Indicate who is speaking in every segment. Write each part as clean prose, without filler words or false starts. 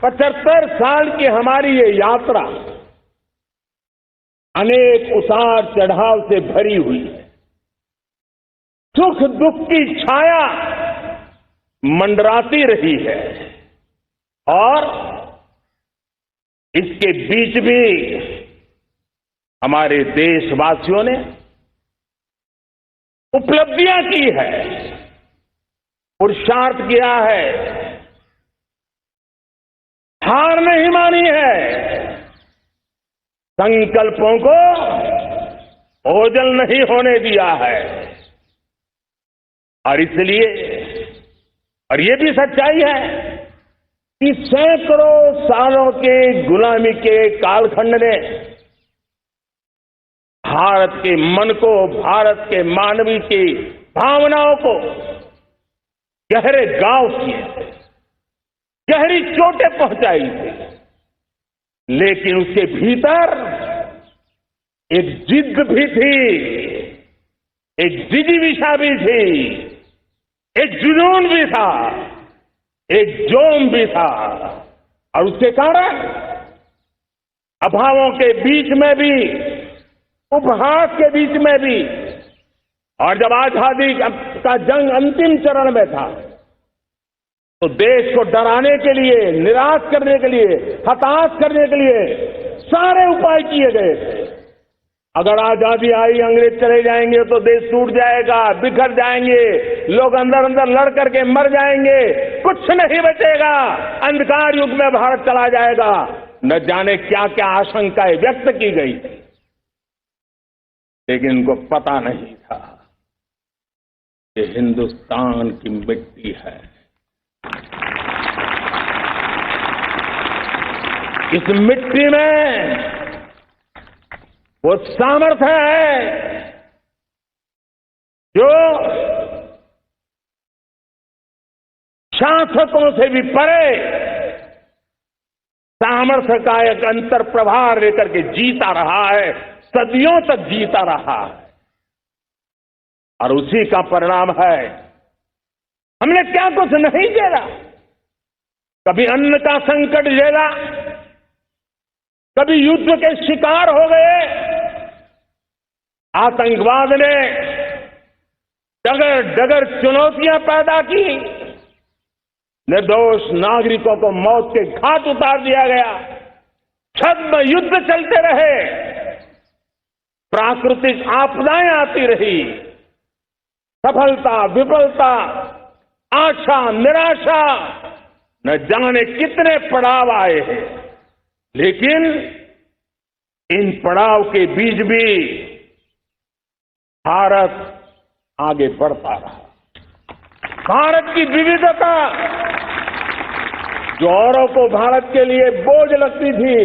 Speaker 1: 75 साल की हमारी ये यात्रा अनेक उतार चढ़ाव से भरी हुई है। सुख दुख की छाया मंडराती रही है और इसके बीच भी हमारे देशवासियों ने उपलब्धियां की है, पुरुषार्थ किया है, हार नहीं मानी है, संकल्पों को ओझल नहीं होने दिया है। और इसलिए और ये भी सच्चाई है कि सैकड़ों सालों के गुलामी के कालखंड ने भारत के मन को, भारत के मानवीय की भावनाओं को गहरे घाव किए थे, गहरी चोटें पहुंचाई थी, लेकिन उसके भीतर एक जिद भी थी, एक जिजीविषा भी थी, एक जुनून भी था, एक जोम भी था। और उसके कारण अभावों के बीच में भी, उपहास के बीच में भी, और जब आजादी का जंग अंतिम चरण में था तो देश को डराने के लिए, निराश करने के लिए, हताश करने के लिए सारे उपाय किए गए थे। अगर आजादी आई, अंग्रेज चले जाएंगे तो देश टूट जाएगा, बिखर जाएंगे, लोग अंदर अंदर लड़ करके मर जाएंगे, कुछ नहीं बचेगा, अंधकार युग में भारत चला जाएगा। न जाने क्या क्या आशंकाएं व्यक्त की गई थी, लेकिन उनको पता नहीं था कि हिंदुस्तान की मिट्टी है, इस मिट्टी में वो सामर्थ्य है जो शासकों से भी परे सामर्थ्य का एक अंतर प्रभाव लेकर के जीता रहा है, सदियों तक जीता रहा है। और उसी का परिणाम है हमने क्या कुछ नहीं झेला। कभी अन्न का संकट झेला, कभी युद्ध के शिकार हो गए, आतंकवाद ने डगर डगर चुनौतियां पैदा की, निर्दोष नागरिकों को मौत के घाट उतार दिया गया, छद्म युद्ध चलते रहे, प्राकृतिक आपदाएं आती रही, सफलता विफलता, आशा निराशा, न जाने कितने पड़ाव आए हैं। लेकिन इन पड़ाव के बीच भी भारत आगे बढ़ता रहा। भारत की विविधता जो औरों को भारत के लिए बोझ लगती थी,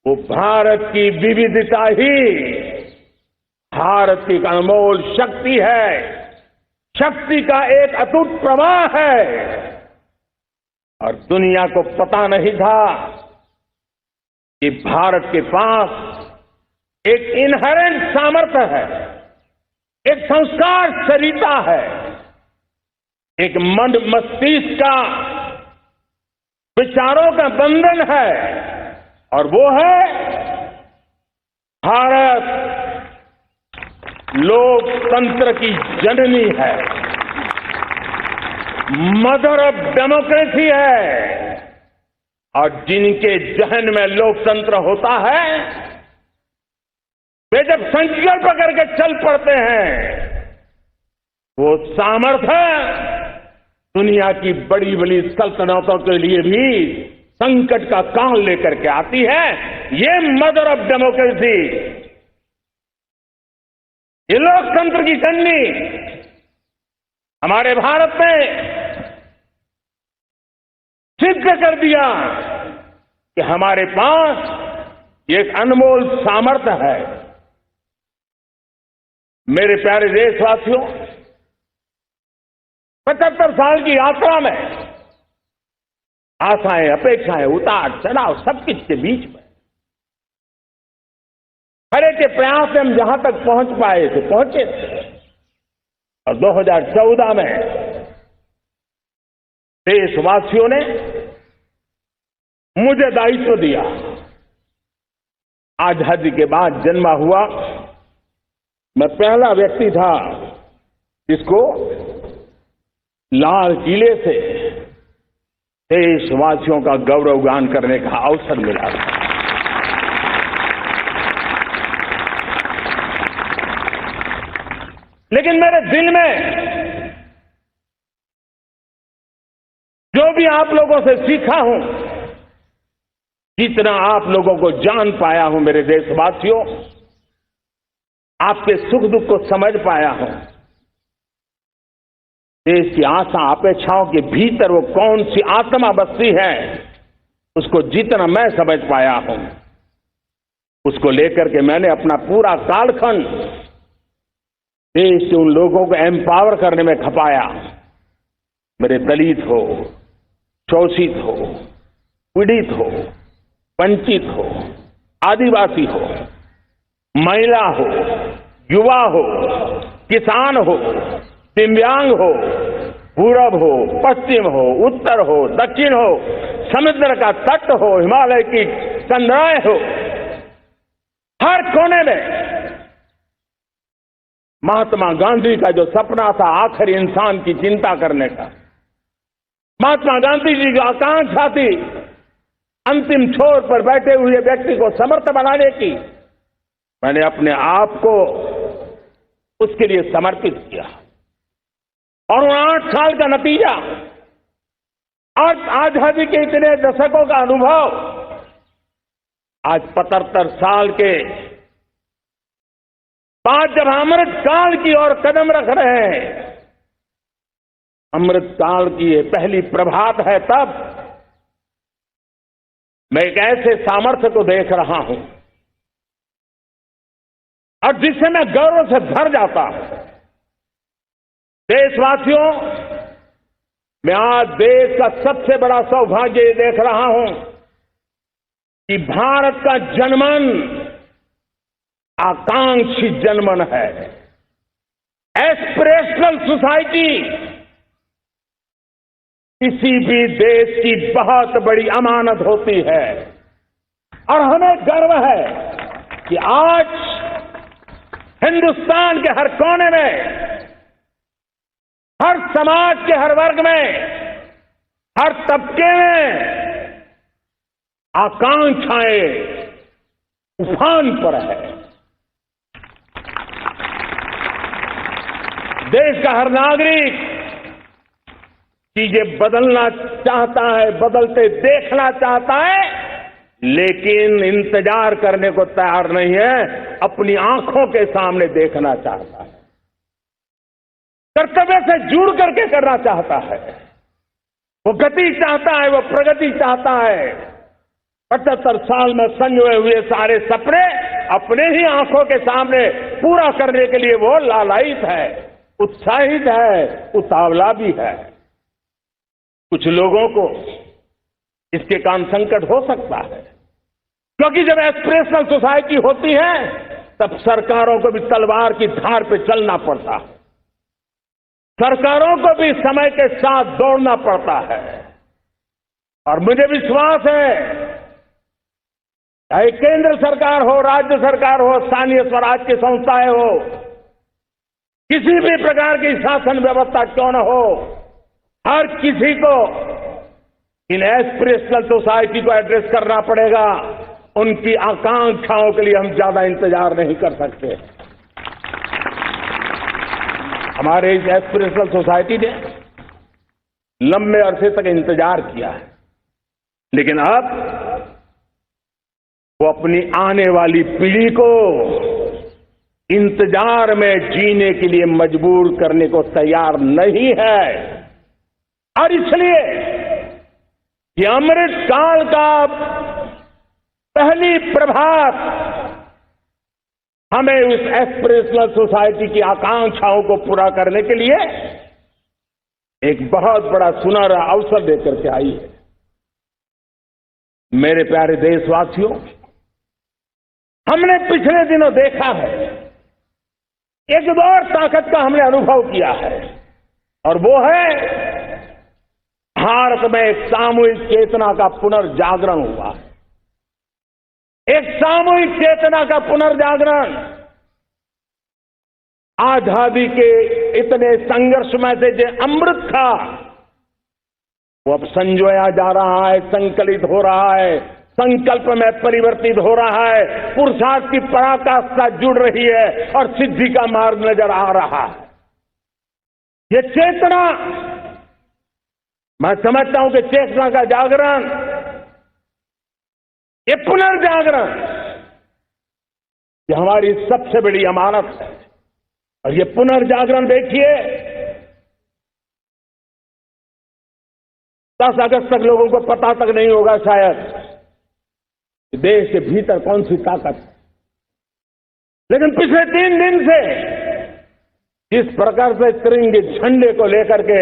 Speaker 1: वो भारत की विविधता ही भारत की अनमोल शक्ति है, शक्ति का एक अटूट प्रवाह है। और दुनिया को पता नहीं था कि भारत के पास एक इनहेरेंट सामर्थ्य है, एक संस्कार सरिता है, एक मन मस्तिष्क का विचारों का बंधन है, और वो है भारत लोकतंत्र की जननी है, मदर ऑफ डेमोक्रेसी है। और जिनके जहन में लोकतंत्र होता है, वे जब संकल्प करके चल पड़ते हैं, वो सामर्थ्य दुनिया की बड़ी बड़ी सल्तनतों के लिए भी संकट का काल लेकर के आती है। ये मदर ऑफ डेमोक्रेसी, ये लोकतंत्र की जननी हमारे भारत में सिद्ध कर दिया कि हमारे पास एक अनमोल सामर्थ्य है। मेरे प्यारे देशवासियों, 75 साल की यात्रा में आशाएं, अपेक्षाएं, उतार चढ़ाव सब कुछ के बीच में हर एक के प्रयास से हम जहां तक पहुंच पाए थे, पहुंचे थे। और 2014 में देशवासियों ने मुझे दायित्व दिया। आजादी के बाद जन्मा हुआ मैं पहला व्यक्ति था जिसको लाल किले से देशवासियों का गौरवगान करने का अवसर मिला। लेकिन मेरे दिल में जो भी आप लोगों से सीखा हूं, जितना आप लोगों को जान पाया हूं मेरे देशवासियों, आपके सुख दुख को समझ पाया हूं, देश की आशा अपेक्षाओं के भीतर वो कौन सी आत्मा बसती है, उसको जितना मैं समझ पाया हूं, उसको लेकर के मैंने अपना पूरा कालखंड देश के उन लोगों को एम्पावर करने में खपाया। मेरे दलित हो, शोषित हो, पीड़ित हो, वंचित हो, आदिवासी हो, महिला हो, युवा हो, किसान हो, दिव्यांग हो, पूरब हो, पश्चिम हो, उत्तर हो, दक्षिण हो, समुद्र का तट हो, हिमालय की चंद्राएं हो, हर कोने में महात्मा गांधी का जो सपना था आखिर इंसान की चिंता करने का, महात्मा गांधी जी की आकांक्षा थी अंतिम छोर पर बैठे हुए व्यक्ति को समर्थ बनाने की, मैंने अपने आप को उसके लिए समर्पित किया। और उन 8 साल का नतीजा और आजादी के इतने दशकों का अनुभव आज 75 साल के बाद जब अमृत काल की ओर कदम रख रहे हैं, अमृत काल की ये पहली प्रभात है, तब मैं एक ऐसे सामर्थ्य को देख रहा हूं और जिससे मैं गौरव से भर जाता हूं। देशवासियों, मैं आज देश का सबसे बड़ा सौभाग्य ये देख रहा हूं कि भारत का जनमन आकांक्षी जनमन है। एस्पिरेशनल सोसाइटी किसी भी देश की बहुत बड़ी अमानत होती है और हमें गर्व है कि आज हिंदुस्तान के हर कोने में, हर समाज के हर वर्ग में, हर तबके में आकांक्षाएं उफान पर है। देश का हर नागरिक चीजें बदलना चाहता है, बदलते देखना चाहता है, लेकिन इंतजार करने को तैयार नहीं है, अपनी आंखों के सामने देखना चाहता है, कर्तव्य से जुड़ करके करना चाहता है, वो गति चाहता है, वो प्रगति चाहता है। 75 साल में संजोए हुए सारे सपने अपने ही आंखों के सामने पूरा करने के लिए वो लालायित है, उत्साहित है, उतावला भी है। कुछ लोगों को इसके कारण संकट हो सकता है, क्योंकि जब एस्पिरेशनल सोसाइटी होती है तब सरकारों को भी तलवार की धार पे चलना पड़ता है, सरकारों को भी समय के साथ दौड़ना पड़ता है। और मुझे विश्वास है, चाहे केंद्र सरकार हो, राज्य सरकार हो, स्थानीय स्वराज की संस्थाएं हो, किसी भी प्रकार की शासन व्यवस्था क्यों न हो, हर किसी को इन एस्पिरेशनल सोसाइटी को एड्रेस करना पड़ेगा। उनकी आकांक्षाओं के लिए हम ज्यादा इंतजार नहीं कर सकते। हमारे इस एस्पिरेशनल सोसाइटी ने लंबे अरसे तक इंतजार किया है, लेकिन अब वो अपनी आने वाली पीढ़ी को इंतजार में जीने के लिए मजबूर करने को तैयार नहीं है। और इसलिए ये अमृत काल का पहली प्रभात हमें उस एस्पिरेशनल सोसाइटी की आकांक्षाओं को पूरा करने के लिए एक बहुत बड़ा सुनहरा अवसर देकर के आई है। मेरे प्यारे देशवासियों, हमने पिछले दिनों देखा है, एक और ताकत का हमने अनुभव किया है, और वो है भारत में एक सामूहिक चेतना का पुनर्जागरण हुआ है। एक सामूहिक चेतना का पुनर्जागरण। आजादी के इतने संघर्ष में से जो अमृत था वो अब संजोया जा रहा है, संकलित हो रहा है, संकल्प में परिवर्तित हो रहा है, पुरुषार्थ की पराकाष्ठा जुड़ रही है और सिद्धि का मार्ग नजर आ रहा है। ये चेतना, मैं समझता हूं कि चेतना का जागरण, ये पुनर्जागरण, ये हमारी सबसे बड़ी अमानत है। और ये पुनर्जागरण देखिए, 10 अगस्त तक लोगों को पता तक नहीं होगा शायद कि देश के भीतर कौन सी ताकत है, लेकिन पिछले 3 दिन से जिस प्रकार से तिरंगे झंडे को लेकर के,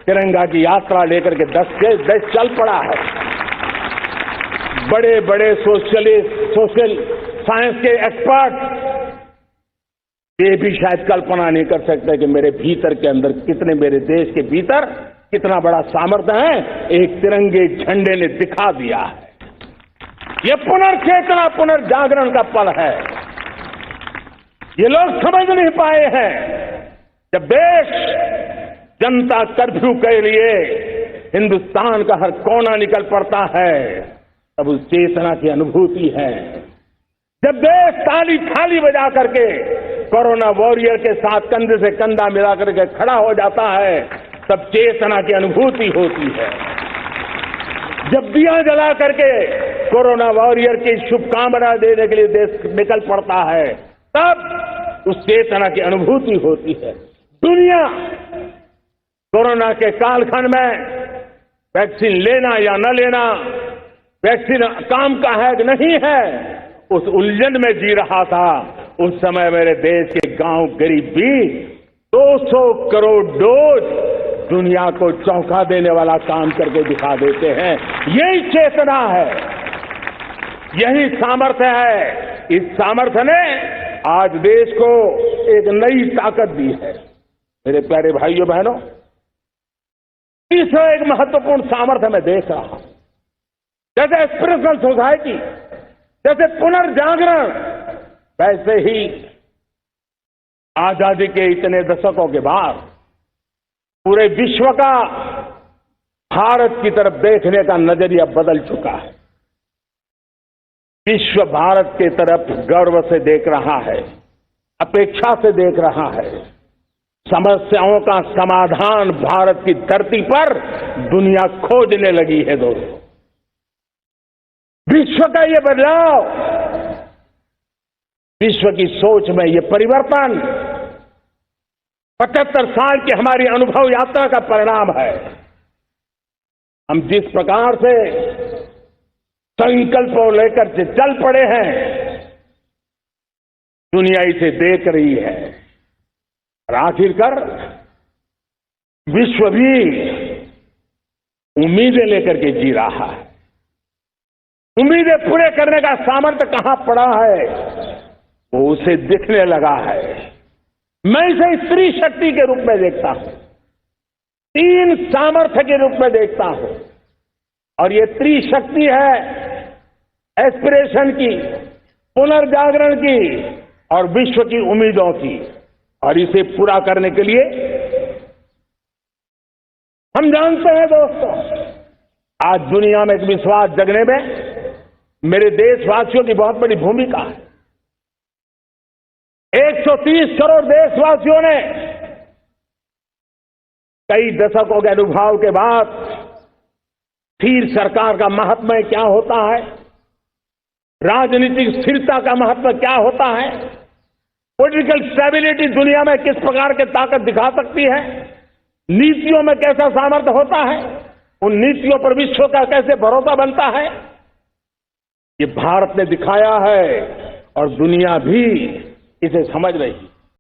Speaker 1: तिरंगा की यात्रा लेकर के देश चल पड़ा है। बड़े बड़े सोशल साइंस के एक्सपर्ट ये भी शायद कल्पना नहीं कर सकते कि मेरे भीतर के अंदर कितने, मेरे देश के भीतर कितना बड़ा सामर्थ्य है, एक तिरंगे झंडे ने दिखा दिया है। ये पुनर्चेतना, पुनर्जागरण का पल है। ये लोग समझ नहीं पाए हैं। जब देश जनता कर्फ्यू के लिए हिंदुस्तान का हर कोना निकल पड़ता है, तब उस चेतना की अनुभूति है। जब देश ताली थाली बजा करके कोरोना वॉरियर के साथ कंधे से कंधा मिला करके खड़ा हो जाता है, तब चेतना की अनुभूति होती है। जब दिया जला करके कोरोना वॉरियर की शुभकामना देने के लिए देश निकल पड़ता है, तब उस चेतना की अनुभूति होती है। दुनिया कोरोना के कालखंड में वैक्सीन लेना या न लेना, वैक्सीन काम का है कि नहीं है, उस उलझन में जी रहा था। उस समय मेरे देश के गांव गरीब भी 200 करोड़ डोज दुनिया को चौंका देने वाला काम करके दिखा देते हैं। यही चेतना है, यही सामर्थ्य है। इस सामर्थ्य ने आज देश को एक नई ताकत दी है। मेरे प्यारे भाइयों बहनों, तीसरा एक महत्वपूर्ण सामर्थ्य मैं देख रहा हूं, जैसे एस्पिरेशनल सोसाइटी, जैसे पुनर्जागरण, वैसे ही आजादी के इतने दशकों के बाद पूरे विश्व का भारत की तरफ देखने का नजरिया बदल चुका है। विश्व भारत की तरफ गर्व से देख रहा है, अपेक्षा से देख रहा है। समस्याओं का समाधान भारत की धरती पर दुनिया खोजने लगी है। दोस्तों, विश्व का ये बदलाव, विश्व की सोच में ये परिवर्तन 75 साल की हमारी अनुभव यात्रा का परिणाम है। हम जिस प्रकार से संकल्पों लेकर के चल पड़े हैं, दुनिया इसे देख रही है और आखिरकार विश्व भी उम्मीदें लेकर के जी रहा है। उम्मीदें पूरे करने का सामर्थ्य कहां पड़ा है, वो उसे दिखने लगा है। मैं इसे स्त्री शक्ति के रूप में देखता हूं, 3 सामर्थ्य के रूप में देखता हूं। और ये त्रिशक्ति है एस्पिरेशन की, पुनर्जागरण की और विश्व की उम्मीदों की। और इसे पूरा करने के लिए हम जानते हैं दोस्तों, आज दुनिया में एक विश्वास जगने में मेरे देशवासियों की बहुत बड़ी भूमिका है। 130 करोड़ देशवासियों ने कई दशकों के अनुभव के बाद स्थिर सरकार का महत्व क्या होता है, राजनीतिक स्थिरता का महत्व क्या होता है, पॉलिटिकल स्टेबिलिटी दुनिया में किस प्रकार की ताकत दिखा सकती है, नीतियों में कैसा सामर्थ्य होता है, उन नीतियों पर विश्व का कैसे भरोसा बनता है, ये भारत ने दिखाया है और दुनिया भी इसे समझ रही है।